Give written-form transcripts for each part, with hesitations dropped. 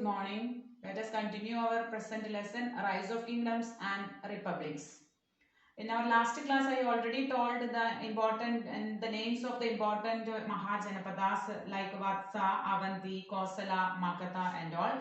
morning. Let us continue our present lesson, Rise of Kingdoms and Republics. In our last class, I already told the important and the names of the important Mahajanapadas like Vatsa, Avanti, Kosala, Magadha and all.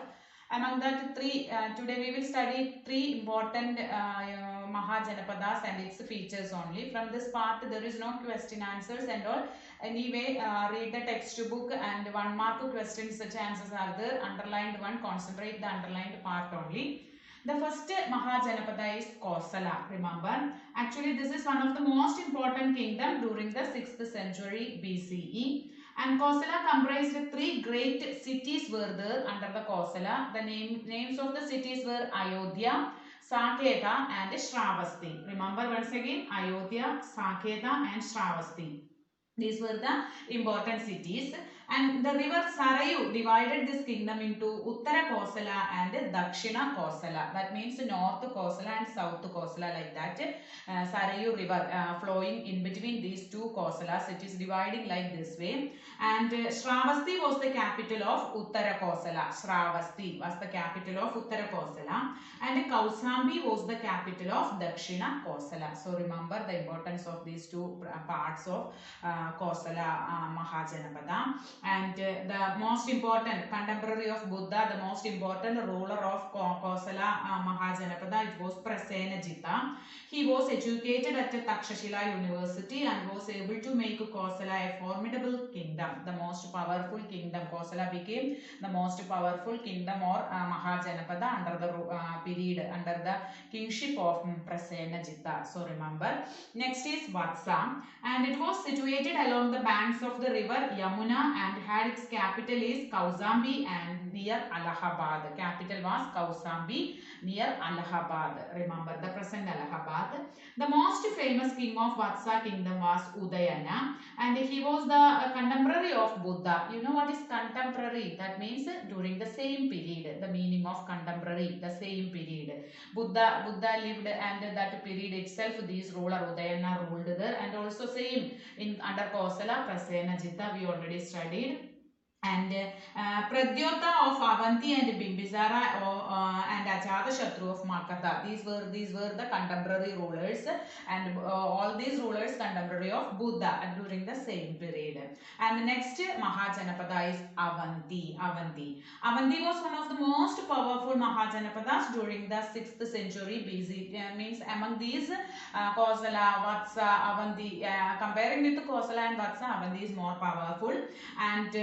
Among that today we will study three important Mahajanapadas and its features only. From this part there is no question answers and all. Anyway, read the textbook and 1 mark questions, such answers are there. Underlined one, concentrate the underlined part only. The first Mahajanapada is Kosala, remember. Actually, this is one of the most important kingdom during the 6th century BCE. And Kosala comprised 3 great cities were there under the Kosala. The names of the cities were Ayodhya, Saketa and Shravasti. Remember once again, Ayodhya, Saketa and Shravasti. These were the important cities, and the river Sarayu divided this kingdom into Uttara Kosala and Dakshina Kosala. That means North Kosala and South Kosala, like that. Sarayu river flowing in between these two Kosalas. It is dividing like this way. And Shravasti was the capital of Uttara Kosala. Shravasti was the capital of Uttara Kosala. And Kausambi was the capital of Dakshina Kosala. So remember the importance of these two parts of Kosala Mahajanapada. And the most important contemporary of Buddha, the most important ruler of Kosala Mahajanapada, it was Prasenajita. He was educated at Takshashila University and was able to make Kosala a formidable kingdom, the most powerful kingdom. Kosala became the most powerful kingdom or Mahajanapada under the period, under the kingship of Prasenajita. So remember. Next is Vatsa, and it was situated along the banks of the river Yamuna and had its capital is Kausambi and near Allahabad. The capital was Kausambi near Allahabad. Remember the present Allahabad. The most famous king of Vatsa kingdom was Udayana, and he was the contemporary of Buddha. You know what is contemporary? That means during the same period. The meaning of contemporary, the same period. Buddha lived, and that period itself these ruler Udayana ruled there, and also same in under Kosala Prasenajita we already studied. And Pradyota of Avanti and Bimbisara and Ajatashatru of Magadha. These were the contemporary rulers, and all these rulers contemporary of Buddha during the same period. And the next Mahajanapada is Avanti. Avanti was one of the most powerful Mahajanapadas during the 6th century BC. Means among these Kosala, Vatsa, Avanti, comparing with Kosala and Vatsa, Avanti is more powerful, and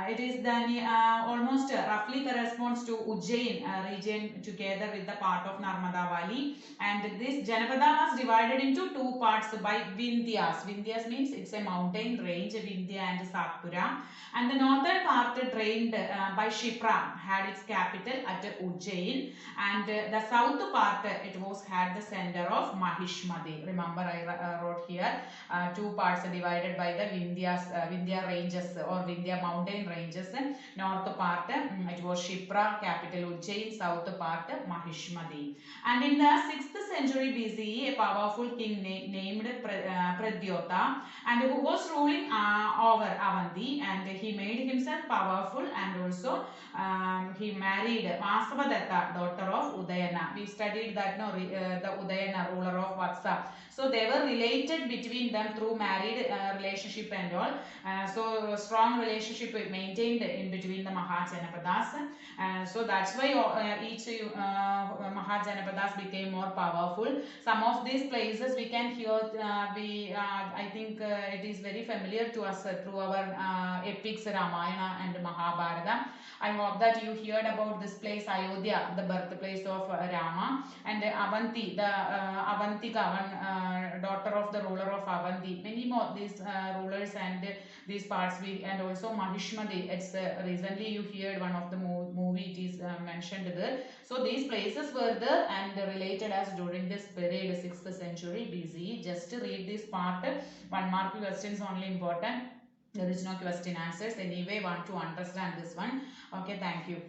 it is the almost roughly corresponds to Ujjain region together with the part of Narmada Valley. And this Janapada was divided into 2 parts by Vindhyas. Vindhyas means it's a mountain range, Vindhya and Satpura. And the northern part drained by Shipra had its capital at Ujjain. And the south part it was had the center of Mahishmati. Remember I wrote here 2 parts divided by the Vindhya ranges or Vindhya mountain ranges. North part it was Shipra, capital Ujjain, south part Mahishmati. And in the 6th century BCE, a powerful king named Pradyota, and who was ruling over Avanti, and he made himself powerful, and also he married Vasavadatta, daughter of Udayana. We studied that the Udayana, ruler of Vatsa. So they were related between them through married relationship and all. So strong relationship maintained in between the Mahajanapadas. So that's why each Mahajanapadas became more powerful. Some of these places we can hear, I think it is very familiar to us through our epics Ramayana and Mahabharata. I hope that you heard about this place Ayodhya, the birthplace of Rama, and Avanti, the Avantika, daughter of the ruler of Avanti. Many more these rulers and these parts and also Mahishmati. It's recently you heard one of the movie it is mentioned there. So these places were there and related as during this period 6th century BCE. Just to read this part, 1 mark questions only important. There is no question answers. Anyway, want to understand this one. Okay, thank you.